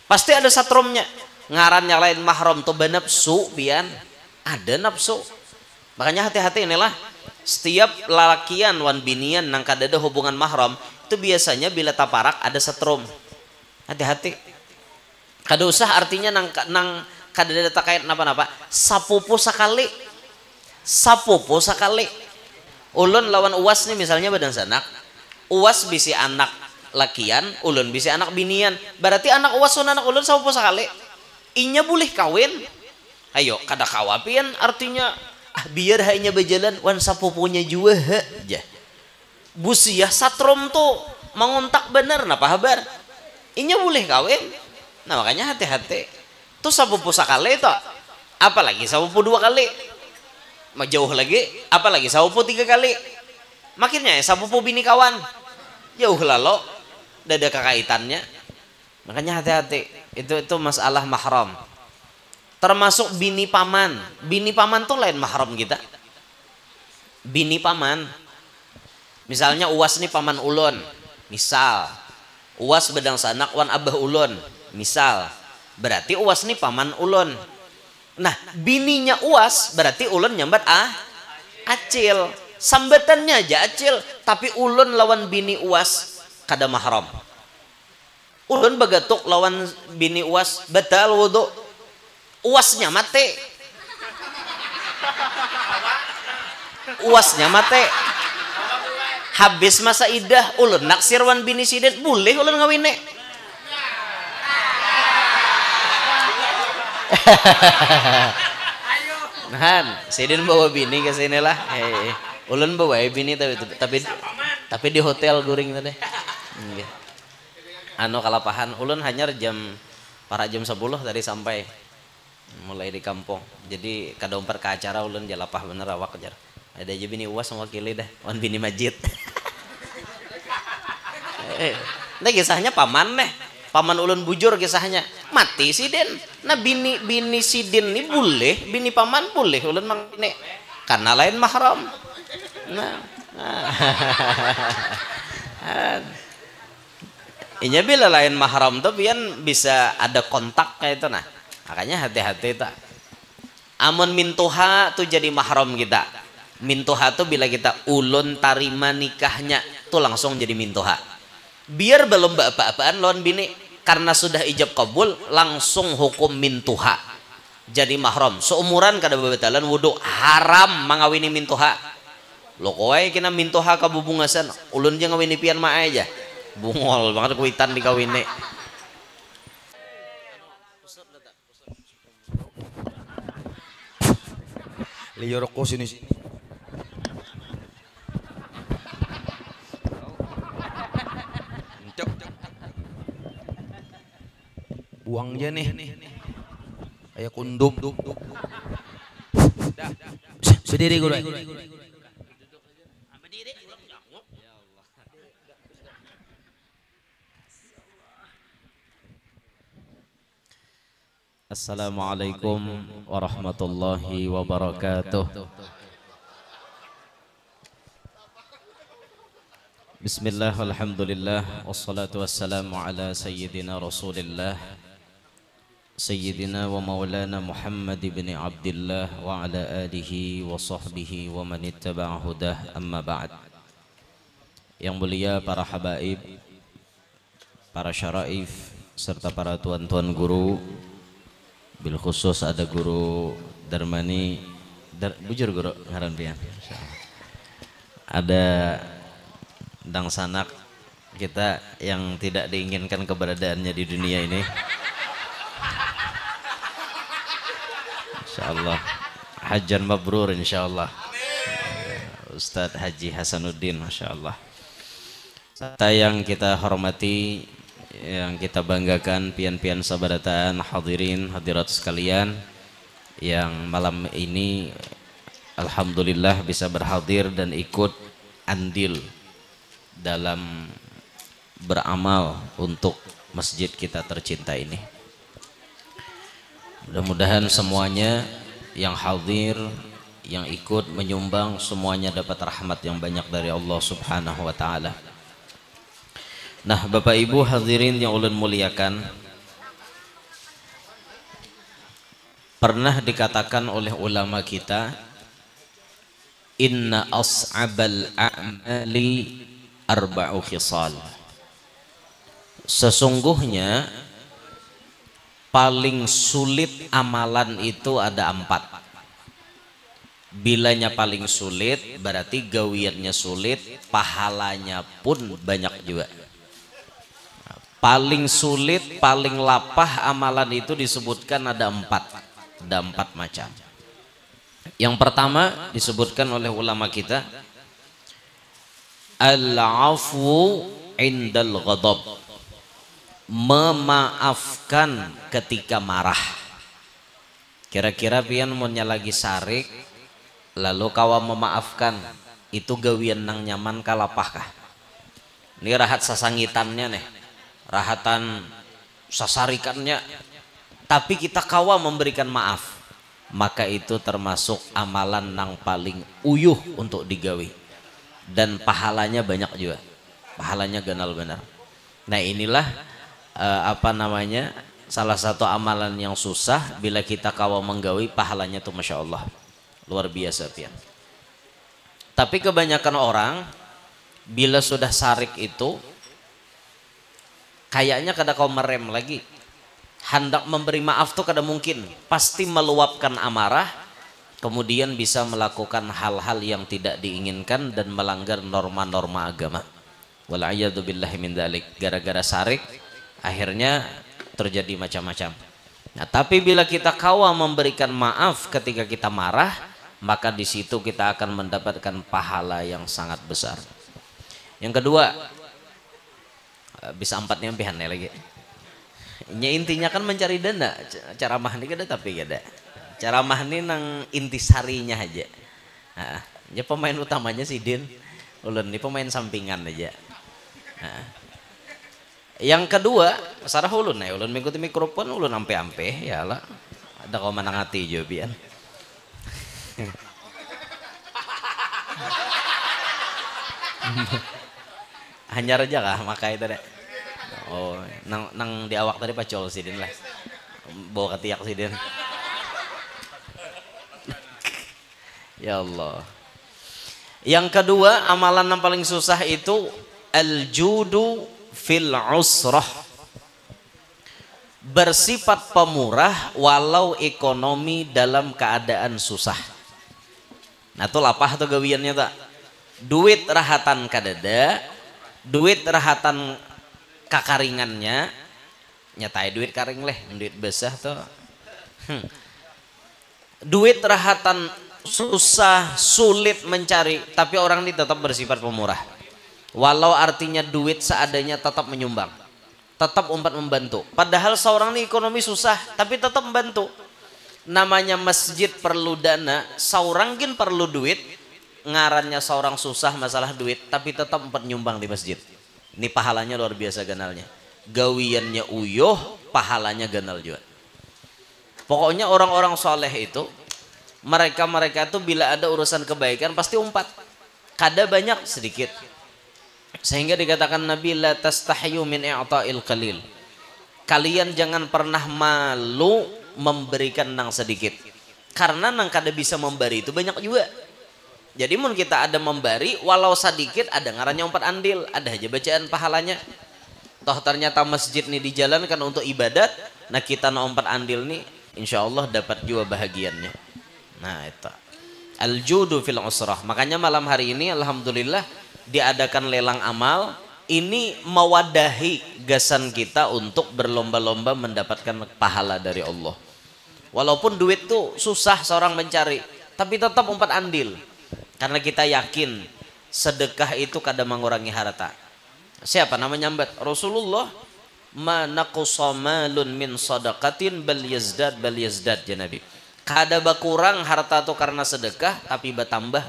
Pasti ada satrumnya. Ngaran yang lain mahram tuh benapsu pian. Ada nafsu. Makanya hati-hati inilah. Setiap lalakian wan binian nang kadada hubungan mahram itu biasanya bila taparak ada setrum. Hati-hati. Kada usah artinya nang kadada takait napa-napa. Sapupu sakali. Sapupu sakali. Ulun lawan uas nih misalnya badan sanak. Uas bisi anak lakian, ulun bisi anak binian. Berarti anak uas sun anak ulun sapupu sakali. Inya boleh kawin. Ayo kada kawapian artinya biar hanya berjalan wan sapupunya juga aja. Busiah satrom tuh mengontak bener napa habar. Inya boleh kawin. Nah makanya hati-hati. Tuh sapupu sakali itu. Apalagi sapupu 2 kali. Jauh lagi, apalagi sapupu 3 kali. Makinnya sapupu bini kawan. Jauh lalu dada kekaitannya. Makanya hati-hati. Itu masalah mahram. Termasuk bini paman. Bini paman tuh lain mahram kita. Bini paman. Misalnya uas nih paman ulun. Misal. Uas bedang sanak wan abah ulun. Misal. Berarti uas nih paman ulun. Nah bininya uas berarti ulun nyambat acil. Sambatannya aja acil. Tapi ulun lawan bini uas kada mahram. Ulun bagatuk lawan bini uas batal wudu. Uasnya mati. Uasnya mati. Habis masa idah ulun naksir wan bini sidin boleh ulun ngawine. Nah, sidin bawa bini ke sini lah. Ulun bawa bini tapi di hotel guring tadi. Anu kalapahan ulun hanya jam 10 tadi sampai mulai di kampung. Jadi kada umpar ke acara ulun jalapah bener awak kejar. Ada aja bini uas mewakili dah, wan bini majid. Nah kisahnya paman nih. Paman ulun bujur kisahnya. Mati sidin. Nah bini sidin ini boleh, bini paman boleh ulun mangine. Karena lain mahram. Nah. Inya bila lain mahram tuh pian bisa ada kontak kayak itu nah. Makanya hati-hati tak. Amun mintuha tuh jadi mahram kita. Mintuha tuh bila kita ulun tarima nikahnya tuh langsung jadi mintuha. Biar belum apa-apaan lawan bini karena sudah ijab kabul langsung hukum mintuha. Jadi mahram. Seumuran kada babatalan wudu haram mangawini mintuha. Lo kowe kena mintuha kabubungasan ulun je ngawini pian ma aja. Bungol banget kuitan dikawini. Liyo rokok sini. Uangnya nih. Kayak kundum. Sendiri gue. Assalamualaikum warahmatullahi wabarakatuh. Bismillah, alhamdulillah, wassalatu wassalamu ala sayyidina rasulillah Sayyidina wa maulana Muhammad ibn Abdullah wa ala alihi wa sahbihi wa man ittaba'a hudah, amma ba'd. Yang mulia para habaib, para syaraif, serta para tuan-tuan guru, bil khusus ada guru Darmani, bujur guru ngaran pian. Ada dang sanak kita yang tidak diinginkan keberadaannya di dunia ini. Insyaallah hajjan mabrur insyaallah. Ustadz Haji Hasanuddin masyaallah. Yang kita hormati, yang kita banggakan, pian-pian sabarataan, hadirin hadirat sekalian yang malam ini alhamdulillah bisa berhadir dan ikut andil dalam beramal untuk masjid kita tercinta ini. Mudah-mudahan semuanya yang hadir, yang ikut menyumbang, semuanya dapat rahmat yang banyak dari Allah Subhanahu wa taala. Nah, Bapak Ibu hadirin yang ulun muliakan, pernah dikatakan oleh ulama kita, inna as'abal a'mali arba'u khisal. Sesungguhnya paling sulit amalan itu ada 4. Bilanya paling sulit berarti gawiannya sulit, pahalanya pun banyak juga. Paling sulit, paling lapah amalan itu disebutkan ada 4. Ada 4 macam. Yang pertama disebutkan oleh ulama kita, al-afwu indal ghadab, memaafkan ketika marah. Kira-kira pian munnya lagi sarik lalu kawa memaafkan, itu gawian nang nyaman kalapah kah? Ini rahat sasangitannya nih, rahatan sasarikannya, tapi kita kawa memberikan maaf, maka itu termasuk amalan nang paling uyuh untuk digawi dan pahalanya banyak juga, pahalanya ganal benar. Nah inilah salah satu amalan yang susah, bila kita kawa menggawi pahalanya tuh masya Allah luar biasa pian. Tapi kebanyakan orang bila sudah sarik itu kayaknya kada kau merem lagi, hendak memberi maaf tuh kada mungkin, pasti meluapkan amarah, kemudian bisa melakukan hal-hal yang tidak diinginkan dan melanggar norma-norma agama. Wal'ayyadzubillahi min dzalik. Gara-gara sarik akhirnya terjadi macam-macam. Nah, tapi bila kita kawa memberikan maaf ketika kita marah, maka di situ kita akan mendapatkan pahala yang sangat besar. Yang kedua, bisa 4 nyampihan ya lagi. Ini intinya kan mencari dana. Cara mah ini kada tapi kada. Cara mah ini nang intisarinya aja. Nah, ya pemain utamanya si Din. Ulun ini pemain sampingan aja. Nah. Yang kedua, sarah ulun ya, ulun mengikuti mikrofon ulun ampe-ampe ya lah. Ada kau menang hati jawabian. Hanyar aja kah maka itu deh. Oh, nang di awak tadi pacol si Din lah. Bawa ketiak si Din. Ya Allah. Yang kedua, amalan yang paling susah itu al-judu fil usrah, bersifat pemurah walau ekonomi dalam keadaan susah. Nah itu lapah tuh gawiannya tak, duit rahatan kadada, duit rahatan kakaringannya, nyatai duit karing leh, duit besar tuh, duit rahatan susah sulit mencari, tapi orang ini tetap bersifat pemurah. Walau artinya duit seadanya tetap menyumbang, tetap umpat membantu. Padahal seorang ini ekonomi susah, tapi tetap membantu. Namanya masjid perlu dana, seorang gin perlu duit, ngarannya seorang susah masalah duit, tapi tetap umpat nyumbang di masjid. Ini pahalanya luar biasa ganalnya. Gawiannya uyuh, pahalanya ganal juga. Pokoknya orang-orang soleh itu, mereka tuh bila ada urusan kebaikan pasti umpat. Kada banyak sedikit. Sehingga dikatakan Nabi, la tastahyu min i'ta'il qalil. Kalian jangan pernah malu memberikan nang sedikit. Karena nang kada bisa memberi itu banyak juga. Jadi mun kita ada memberi walau sedikit, ada ngarannya umpat andil, ada aja bacaan pahalanya. Toh ternyata masjid nih dijalankan untuk ibadat, nah kita no umpat andil nih insyaallah dapat juga bahagiannya. Nah itu al-judu fil usrah. Makanya malam hari ini alhamdulillah diadakan lelang amal, ini mewadahi gasan kita untuk berlomba-lomba mendapatkan pahala dari Allah. Walaupun duit tuh susah seorang mencari, tapi tetap umpat andil. Karena kita yakin sedekah itu kadang mengurangi harta. Siapa namanya nyambat? Rasulullah, ma naqsa malun min sadaqatin bal yazdad ya Nabi. Kada berkurang harta itu karena sedekah, tapi bertambah.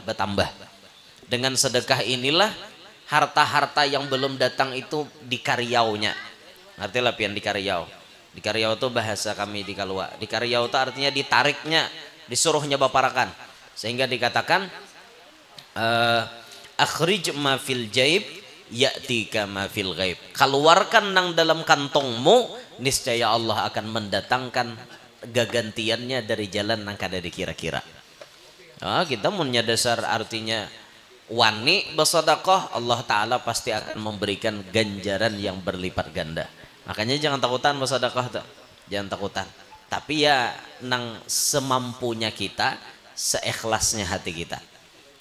Dengan sedekah inilah harta-harta yang belum datang itu dikariaunya. Ngerti lah pian dikariau. Dikariau itu bahasa kami di Kalua. Dikariau itu artinya ditariknya, disuruhnya baparakan. Sehingga dikatakan akhrij ma fil jaib ya'tika ma fil ghaib. Keluarkan nang dalam kantongmu, niscaya Allah akan mendatangkan gagantiannya dari jalan nang kada dikira-kira. Kita punya dasar artinya wani bersedekah, Allah Ta'ala pasti akan memberikan ganjaran yang berlipat ganda. Makanya jangan takutan bersedekah tuh, jangan takutan. Tapi ya nang semampunya kita, seikhlasnya hati kita.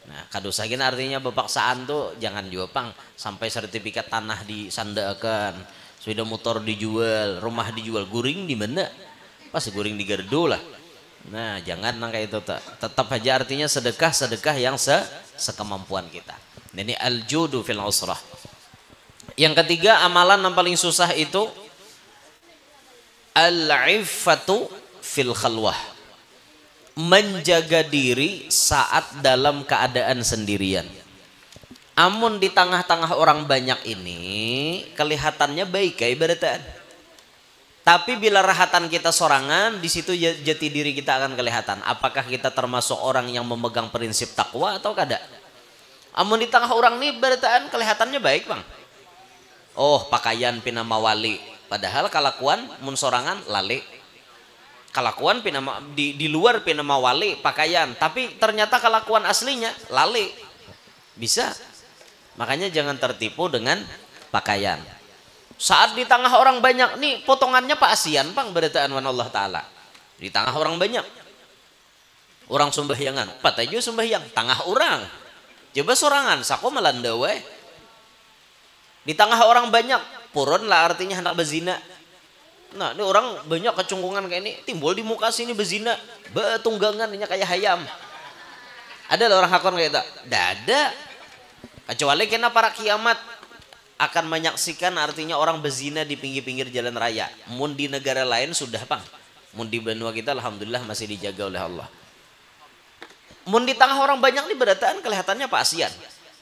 Nah, kadosagin artinya bepaksaan tuh jangan juga pang sampai sertifikat tanah disandakan, sepeda motor dijual, rumah dijual, guring di mana? Pasti guring di gardu lah. Nah, jangan nang kayak itu tetap aja artinya sedekah yang sekemampuan kita. Ini al-judu fil usrah. Yang ketiga, amalan yang paling susah itu al-iffatu fil khalwah. Menjaga diri saat dalam keadaan sendirian. Amun di tengah-tengah orang banyak ini kelihatannya baik kayak ibaratnya. Tapi bila rahatan kita sorangan, di situ jati diri kita akan kelihatan. Apakah kita termasuk orang yang memegang prinsip takwa atau kada? Amun di tengah orang ini berataan kelihatannya baik bang. Oh pakaian pina mawali, padahal kalakuan mun sorangan lali. Kalakuan pina di luar pina mawali pakaian, tapi ternyata kalakuan aslinya lali. Bisa. Makanya jangan tertipu dengan pakaian. Saat di tengah orang banyak nih potongannya Pak Asian bang berataan wan Allah Ta'ala. Di tengah orang banyak. Orang sembahyangan, pataju sembahyang, tengah orang. Coba sorangan, sako melanda we. Di tengah orang banyak, purun lah artinya hendak bezina. Nah, ini orang banyak kecungkungan kayak ini, timbul di muka sini bezina, betunggangan ini kayak hayam. Ada orang hakon kayak itu? Dada. Kecuali kena para kiamat akan menyaksikan artinya orang bezina di pinggir-pinggir jalan raya. Mun di negara lain sudah bang. Mun di benua kita alhamdulillah masih dijaga oleh Allah. Mun di tengah orang banyak nih berataan kelihatannya Pak Asian.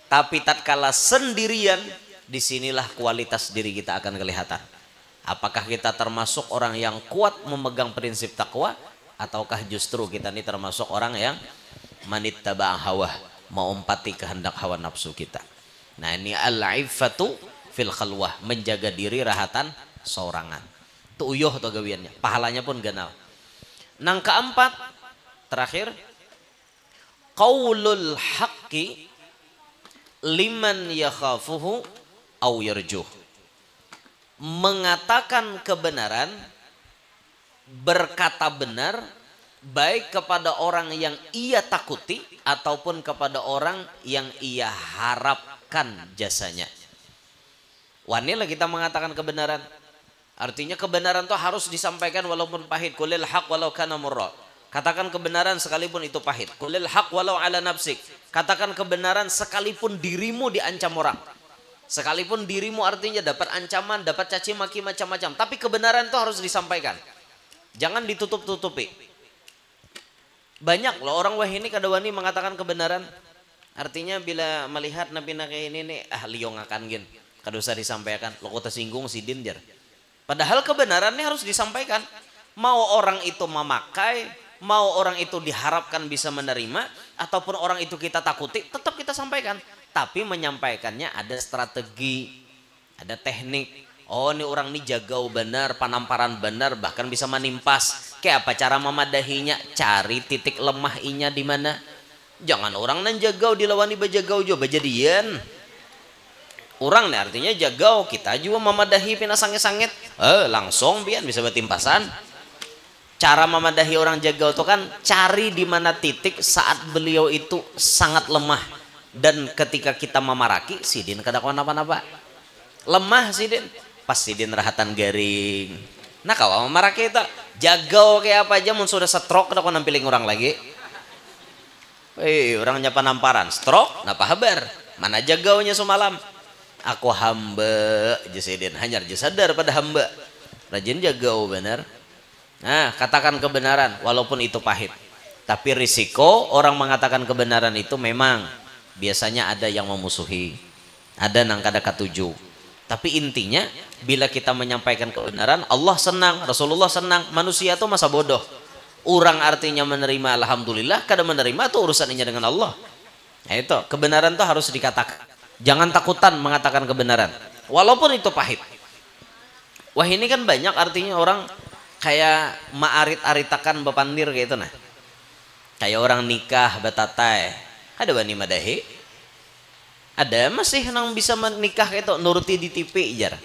Tapi tatkala sendirian, disinilah kualitas diri kita akan kelihatan. Apakah kita termasuk orang yang kuat memegang prinsip takwa, ataukah justru kita ini termasuk orang yang manittaba hawa, mau empati kehendak hawa nafsu kita. Nah ini al-iffatu fil khalwah, menjaga diri rahatan sorangan. Itu uyuh atau gawiannya, pahalanya pun ganal. Nang keempat, terakhir, qaulul haqqi liman yakhafuhu au yarjuh. Mengatakan kebenaran, berkata benar, baik kepada orang yang ia takuti ataupun kepada orang yang ia harapkan jasanya. Wanilah kita mengatakan kebenaran. Artinya kebenaran itu harus disampaikan walaupun pahit. Qulil haq walau kana murra. Katakan kebenaran sekalipun itu pahit. Qulil haq walau ala nafsik. Katakan kebenaran sekalipun dirimu diancam orang. Sekalipun dirimu artinya dapat ancaman, dapat caci maki macam-macam. Tapi kebenaran itu harus disampaikan. Jangan ditutup-tutupi. Banyak loh orang wah ini kadawani mengatakan kebenaran. Artinya bila melihat nabi kayak ini nih liong akan gin. Kada usah disampaikan. Lo kota singgung sidin jar. Padahal kebenarannya harus disampaikan. Mau orang itu memakai, mau orang itu diharapkan bisa menerima, ataupun orang itu kita takuti, tetap kita sampaikan. Tapi menyampaikannya ada strategi, ada teknik. Oh ini orang ini jagau benar, panamparan benar, bahkan bisa menimpas. Kayak apa cara memadahinya? Cari titik lemah inya di mana. Jangan orang nan jagau dilawani bajagau juga bajadian. Orang nih artinya jagau, kita juga memadahi pina sanget-sanget. Langsung biar bisa betimpasan. Cara memadahi orang jagau itu kan cari di mana titik saat beliau itu sangat lemah. Dan ketika kita memaraki, sidin kada kawan apa-apa. Lemah sidin. Pas sidin rahatan garing. Nah kalau memaraki itu jagau kayak apa aja mun sudah stroke kada kawan nampiling orang lagi. Orangnya panamparan stroke, napa habar? Mana jagaunya semalam? Aku hamba jasidin hanyar jasadar pada hamba. Rajin jagau benar. Nah katakan kebenaran walaupun itu pahit. Tapi risiko orang mengatakan kebenaran itu memang biasanya ada yang memusuhi, ada nang kada katuju. Tapi intinya bila kita menyampaikan kebenaran, Allah senang, Rasulullah senang. Manusia itu masa bodoh. Orang artinya menerima alhamdulillah, kada menerima itu urusannya dengan Allah. Nah itu kebenaran itu harus dikatakan. Jangan takutan mengatakan kebenaran walaupun itu pahit. Wah ini kan banyak artinya orang kayak maarit-aritakan bepandir gitu nah. Kayak orang nikah batatai. Ada bani madahi? Ada masih nang bisa menikah itu nuruti di TV jar.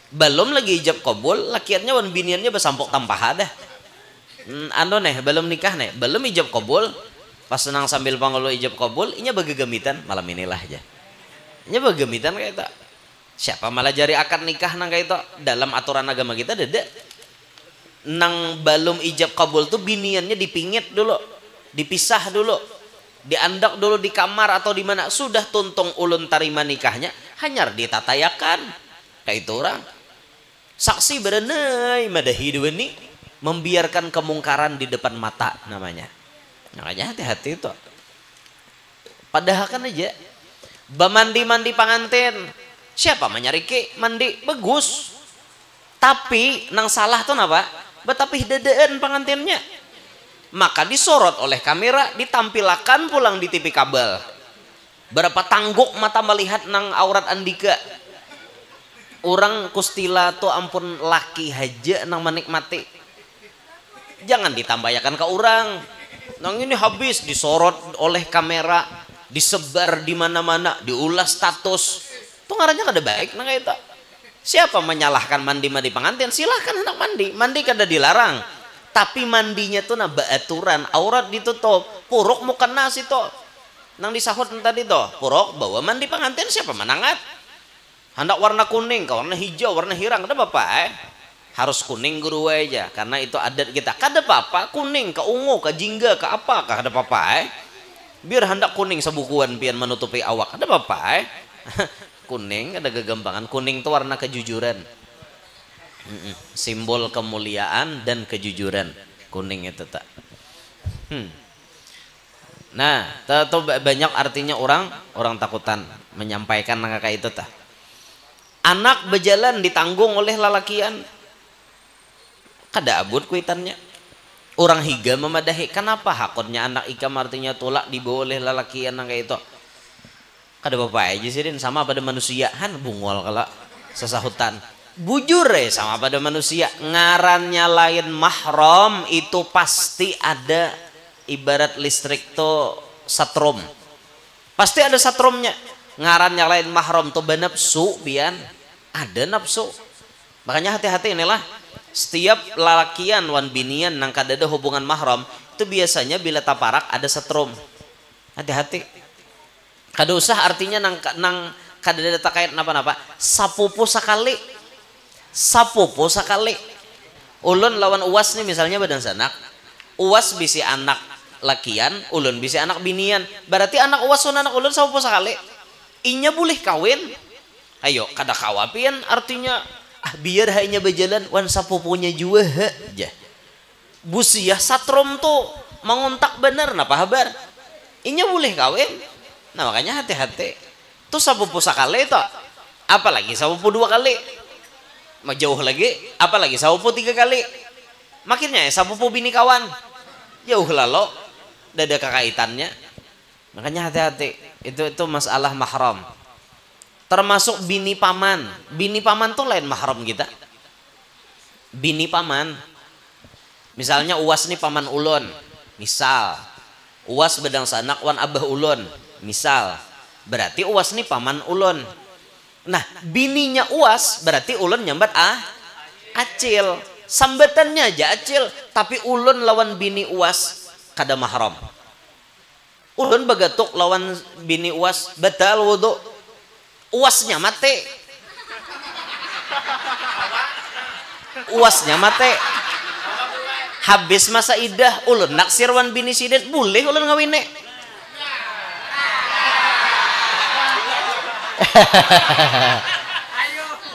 Belum lagi ijab kabul, lakiannya wan biniannya besampok tampah ada. Anu nih belum nikah nih, belum ijab kabul. Pas senang sambil pangolo ijab kabul, inya bagegemitan malam inilah aja. Inya bagegemitan kayak itu. Siapa malah jari akad nikah nang kayak itu dalam aturan agama kita dede. Nang belum ijab kabul tuh biniannya dipingit dulu, dipisah dulu, diandak dulu di kamar atau di mana, sudah tuntung ulun tarima nikahnya hanyar ditatayakan kayak itu orang saksi berenai madahi nih membiarkan kemungkaran di depan mata namanya. Makanya hati-hati itu. Padahal kan aja mandi pangantin siapa menyariki mandi bagus tapi nang salah tuh apa betapih dedeen pangantinnya. Maka disorot oleh kamera, ditampilkan pulang di TV kabel. Berapa tangguk mata melihat nang aurat Andika. Orang kustila tuh ampun laki haja nang menikmati. Jangan ditambayakan ke orang. Nang ini habis disorot oleh kamera, disebar di mana-mana, diulas status. Tuh ngarannya kada baik nang itu. Siapa menyalahkan mandi pengantin? Silahkan hendak mandi. Mandi kada dilarang. Tapi mandinya tuh nambah aturan, aurat ditutup, puruk mau kena situ. Nang disahut tadi tuh, puruk bawa mandi pengantin siapa menangat? Hendak warna kuning, ke warna hijau, warna hirang, ada bapak harus kuning guru aja, karena itu adat kita. Kada apa-apa kuning, ke ungu, ke jingga, ke apa, kada apa-apa biar hendak kuning sebukuan pian menutupi awak, ada bapak kuning ada kegampangan, kuning tuh warna kejujuran. Simbol kemuliaan dan kejujuran kuning itu tak. Nah, tahu banyak artinya orang takutan menyampaikan kayak itu tak. Anak berjalan ditanggung oleh lalakian, kada abut kuitannya. Orang higa memadahi, kenapa hakutnya anak ikam artinya tolak dibawa oleh lalakian kayak itu. Kada apa-apa aja sih sama pada manusia han bungol kalau sesahutan. Bujur sama pada manusia ngarannya lain mahram itu pasti ada ibarat listrik tuh satrum pasti ada satrumnya. Ngarannya lain mahram tuh benapsu bian ada nafsu. Makanya hati-hati inilah setiap lalakian wan binian nang kadada hubungan mahram itu biasanya bila taparak ada setrum. Hati-hati kada usah artinya nang kadada takait napa-napa sapupu sekali. Sapupu sekali ulun lawan uas nih misalnya badan sanak uas bisi anak lakian ulun bisi anak binian berarti anak uas sun anak ulun sapupu sekali inya boleh kawin ayo kada kawapian artinya biar hanya berjalan wan sapupunya juga aja busiah satrom tuh mengontak bener napa habar inya boleh kawin. Nah makanya hati-hati tuh sapupu sekali tuh apalagi sapupu 2 kali mau jauh lagi apalagi sapupu 3 kali makinnya sapupu bini kawan jauh lalu dada kekaitannya. Makanya hati-hati itu masalah mahram termasuk bini paman tuh lain mahram kita. Bini paman misalnya uas nih paman ulun misal uas bedang sanak wan abah ulun misal berarti uas nih paman ulun. Nah bininya uas berarti ulun nyambat acil sambatannya aja acil tapi ulun lawan bini uas kada mahram. Ulun bagatuk lawan bini uas batal wudu uasnya mate habis masa idah ulun naksir wan bini sidin boleh ulun ngawine.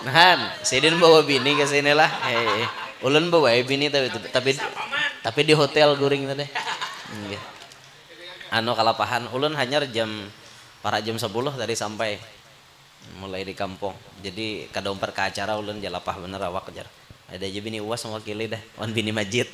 Nah, sidin bawa bini ke sini lah. Ulun bawa bini tapi di hotel guring tadi. Anu kalapahan ulun hanyar para jam 10 tadi sampai mulai di kampung. Jadi kadomper ke acara ulun jalapah bener awak jar. Ada aja bini uas mewakili dah, wan bini majid.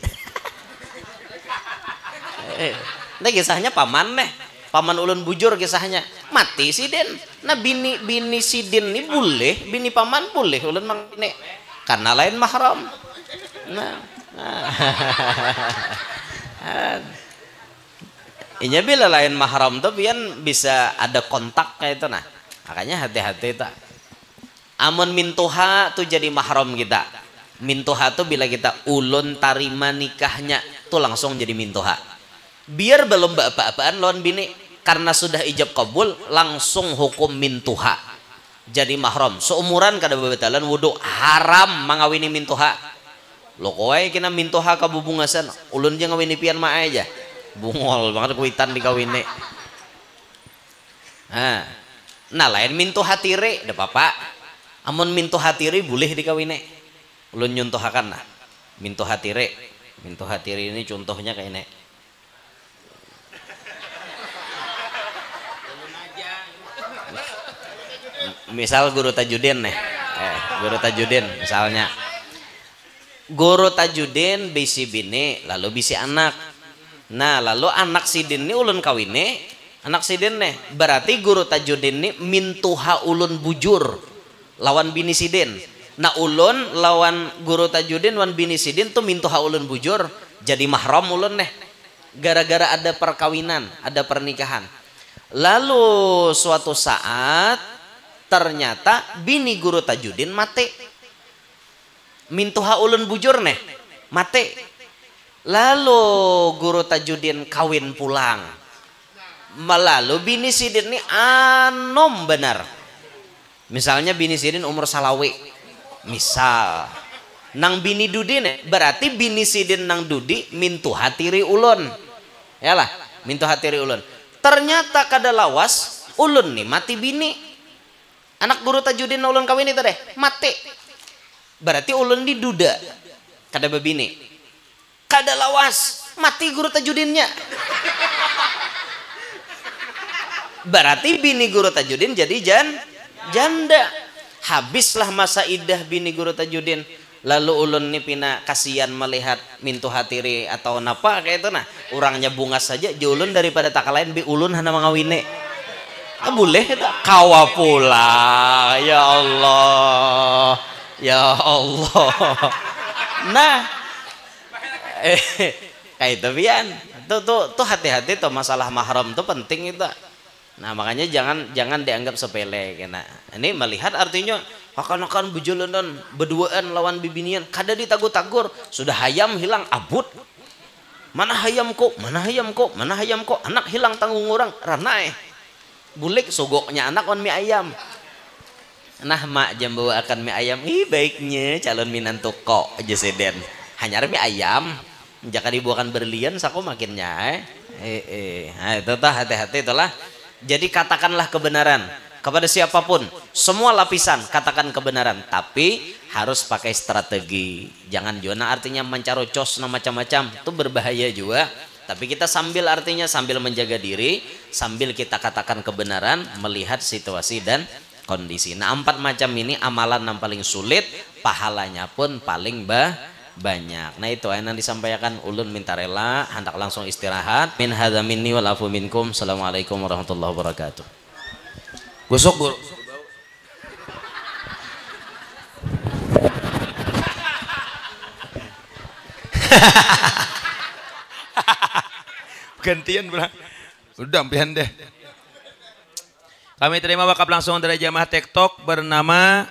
Nah kisahnya paman nih. Paman ulun bujur kisahnya mati sidin. Nah bini sidin ini boleh bini paman boleh ulun mang ini karena lain mahram. Nah Inya bila lain mahram tuh pian bisa ada kontak kayak itu nah. Makanya hati-hati tak. Amun mintuha tuh jadi mahram kita. Mintuha tuh bila kita ulun tarima nikahnya tuh langsung jadi mintuha. Biar belum apa-apaan lawan bini karena sudah ijab kabul langsung hukum mintuha. Jadi mahram. Seumuran kada babatalan wudu haram mangawini mintuha. Lo kowe kena mintuha kabubungasan ulun je ngawini pian mae aja. Bungol banget kuitan dikawini. Nah lain mintuha tire dah papa. Amun mintuha tire boleh dikawini. Ulun nyuntuhakan nah. Mintuha tire. Mintuha tire ini contohnya kayak ini. Misal guru tajudin nih. Guru tajudin misalnya. Guru tajudin bisi bini lalu bisi anak. Nah lalu anak sidin ini ulun kawine anak sidin nih berarti guru tajudin ini mintuha ulun bujur lawan bini sidin. Nah ulun lawan guru tajudin lawan bini sidin tuh mintuha ulun bujur jadi mahram ulun nih gara-gara ada perkawinan ada pernikahan. Lalu suatu saat ternyata bini guru tajudin mati mintuha ulun bujur nih mati. Lalu guru tajudin kawin pulang. Lalu bini sidin ini anom benar. Misalnya bini sidin umur salawe. Misal. Nang bini dudi nih. Berarti bini sidin nang dudi mintu hatiri ulun. Yalah. Mintu hatiri ulun. Ternyata kada lawas. Ulun nih mati bini. Anak guru tajudin ulun kawin itu deh. Mati. Berarti ulun di duda. Kada bebini. Kada lawas mati guru tajudinnya. Berarti bini guru tajudin jadi janda. Habislah masa idah bini guru tajudin. Lalu ulun nih pina kasihan melihat mintu hatiri atau napa kayak itu nah. Orangnya bungas saja ulun daripada tak lain bi ulun hana mangawine. Boleh tak kawa pula. Ya Allah. Ya Allah. Nah kayak itu pian tuh hati-hati tuh masalah mahram tuh penting itu. Nah makanya jangan dianggap sepele kena. Ini melihat artinya akan bujulunan berduaan lawan bibinian kada ditagur-tagur sudah hayam hilang abut. Mana hayamku anak hilang tanggung orang ranai bulik sogoknya anak on mie ayam. Nah mak jam bawa akan mie ayam baiknya calon minantu kok aja seden hanya mie ayam. Jika dibuahkan berlian saku makinnya nah itu tuh hati-hati itulah. Jadi katakanlah kebenaran kepada siapapun semua lapisan katakan kebenaran tapi harus pakai strategi. Jangan juga artinya mencarocos macam-macam itu berbahaya juga. Tapi kita sambil artinya sambil menjaga diri sambil kita katakan kebenaran melihat situasi dan kondisi. Nah 4 macam ini amalan yang paling sulit pahalanya pun paling banyak. Nah itu yang disampaikan ulun minta rela hendak langsung istirahat. Min hadza minni wal afu minkum. Assalamualaikum warahmatullahi wabarakatuh. Gosok guru. Gantian bilang. Udah ampian deh. Kami terima wakaf langsung dari jamaah TikTok bernama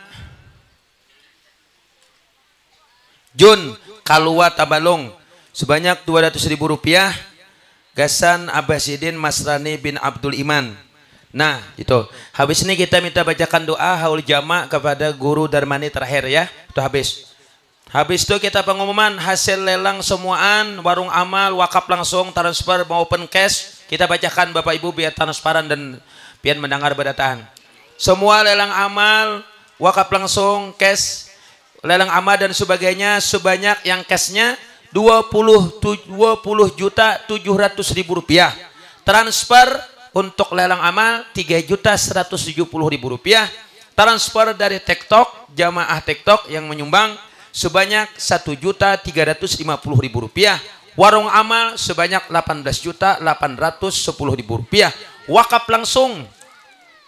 Jun Kalua Tabalong sebanyak Rp200.000 Gasan Abbasidin Masrani bin Abdul Iman. Nah itu habis ini kita minta bacakan doa haul jama kepada guru Darmani terakhir ya. Itu habis itu kita pengumuman hasil lelang semuaan warung amal wakaf langsung transfer maupun cash kita bacakan Bapak Ibu biar transparan dan biar mendengar berdataan. Semua lelang amal wakaf langsung cash lelang amal dan sebagainya sebanyak yang cashnya Rp20.700.000 transfer untuk lelang amal Rp3.170.000 transfer dari TikTok jamaah TikTok yang menyumbang sebanyak Rp1.350.000 warung amal sebanyak Rp18.810.000 wakaf langsung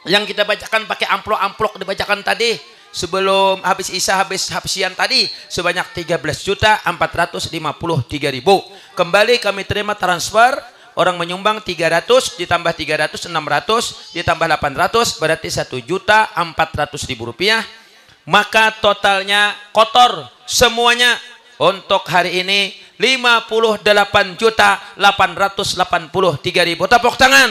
yang kita bacakan pakai amplok dibacakan tadi sebelum habis isya habis siang tadi sebanyak 13.453.000. Kembali kami terima transfer, orang menyumbang 300 ditambah 300 600 ditambah 800 berarti 1.400.000 rupiah. Maka totalnya kotor semuanya untuk hari ini 58.883.000. Tepuk tangan.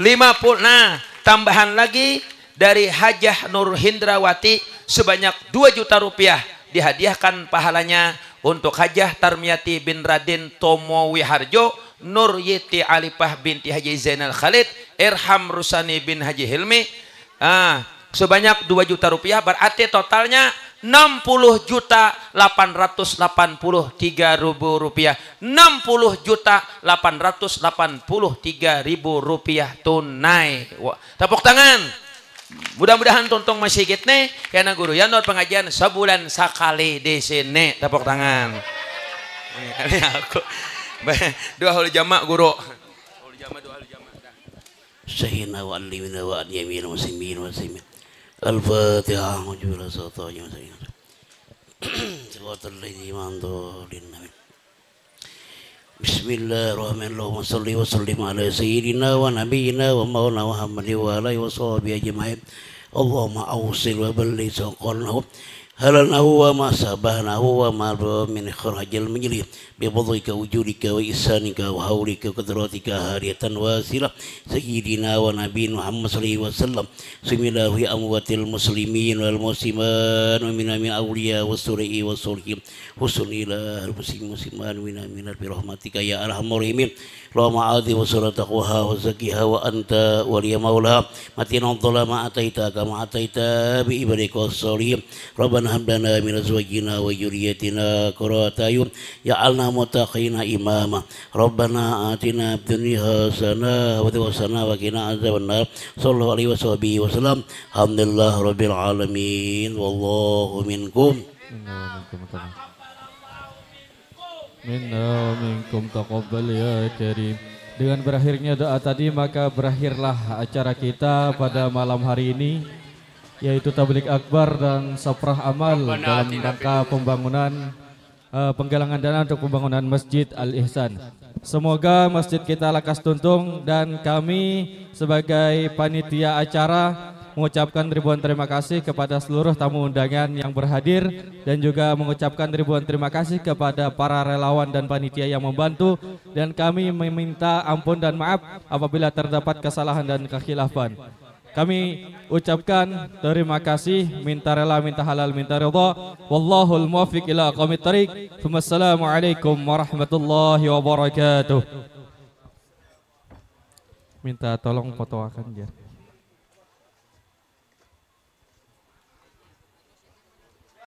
50. Nah, tambahan lagi dari Hajah Nur Hindrawati sebanyak 2 juta rupiah dihadiahkan pahalanya untuk Hajah Tarmiyati bin Radin Tomo Wiharjo, Nur Yeti Alipah binti Haji Zainal Khalid, Irham Rusani bin Haji Hilmi. Sebanyak 2 juta rupiah berarti totalnya 60.883.000 rupiah. 60.883.000 rupiah tunai. Wah, tepuk tangan. Mudah-mudahan tuntung masih nih karena guru Yanor pengajian sebulan sekali di sini. Tepuk tangan. Ini aku. Dua hal jamak guru. Sayyidina wa alimina wa adiyamina wa simin wa simin. Al-Fatihah mujibila satanya wa sayyidina. Salatul ladzi mandolin nabi. Bismillahirrahmanirrahim. Shalli wa sallim ala sayyidina wa nabiyyina wa maulana Muhammadin wa alihi wa sahbihi ajma'in. Allahumma awsil wa balligh saqalnahu halanahu wa ma sabahnahu wa ma min kharajal majlis bi fadlika wujudika wa ihsanika wa haulika wa qudratika hariyatan wasilah sayyidina wa nabiyina Muhammad sallallahu alaihi wasallam similahu amwatil muslimin wal muslimat wa min awliya wa suri'i wa sulhim husnila al musliman wa min bi rahmatika ya arhamar rahimin Allahumma a'udhi wa surataqwaha wa zakiha wa anta waliya maula matina dhalama ataita kama ataita bi ibadika as-salihin Rabbana hab lana min azwajina wa dhurriyyatina qurrata a'yun ja'alna muttaqina imama Rabbana atina fid dunya hasanah wa fil hasanah wa qina adzabannar sallallahu alaihi wasallam alhamdulillah rabbil alamin wallahu minkum Minna minkum taqabbal ya karim. Dengan berakhirnya doa tadi maka berakhirlah acara kita pada malam hari ini, yaitu tabligh akbar dan safrah amal dalam rangka pembangunan penggalangan dana untuk pembangunan Masjid Al-Ihsan. Semoga masjid kita lakas tuntung dan kami sebagai panitia acara mengucapkan ribuan terima kasih kepada seluruh tamu undangan yang berhadir dan juga mengucapkan ribuan terima kasih kepada para relawan dan panitia yang membantu, dan kami meminta ampun dan maaf apabila terdapat kesalahan dan kekhilafan. Kami ucapkan terima kasih, minta rela, minta halal, minta ridha. Wallahul muwaffiq ila aqwamit thariq. Wassalamualaikum warahmatullahi wabarakatuh. Minta tolong fotoakan ya.